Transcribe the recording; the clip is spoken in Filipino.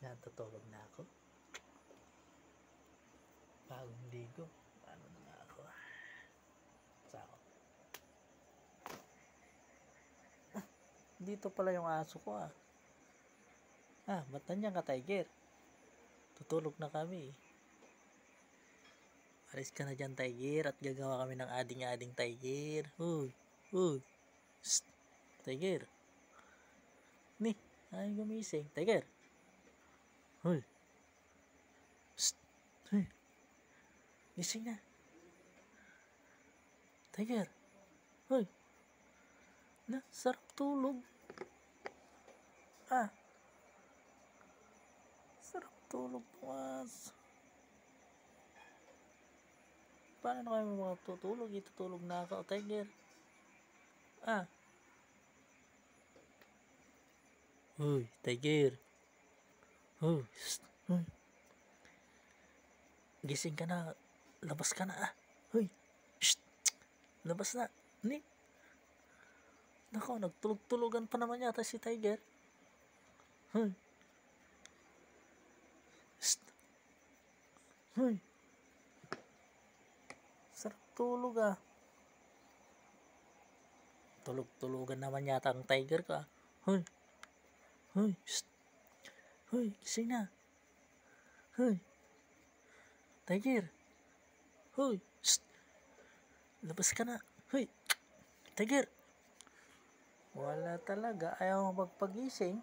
Natutulog na ako. Bagong ligo. Paano na ako? Sako. Dito pala yung aso ko ah. Ba't nandiyan ka, Tiger? Tutulog na kami. Alis ka na dyan, Tiger, at gagawa kami ng ading-ading, Tiger. Uy. Shh. Tiger. Ni, ay gumising. Tiger. Uy. Shh. Uy. Gising na. Tiger. Uy. Na, sarap tulog. Sarap tulog tumas. Paano na kayo matutulog? Itutulog na ako, Tiger. Uy, Tiger. Uy, uy. Gising ka na. Labas ka na Uy. Shh. Labas na. Ni. Nako, nagtulog-tulogan pa naman yata si Tiger. Uy. Shh. Uy. Sarap tulog Tulog-tulogan naman yata ang Tiger ka. Uy. Shh. Uy, gising na. Uy. Tiger. Uy. Shh. Labas ka na. Uy. Tiger. Wala talaga. Ayaw mo magpagising.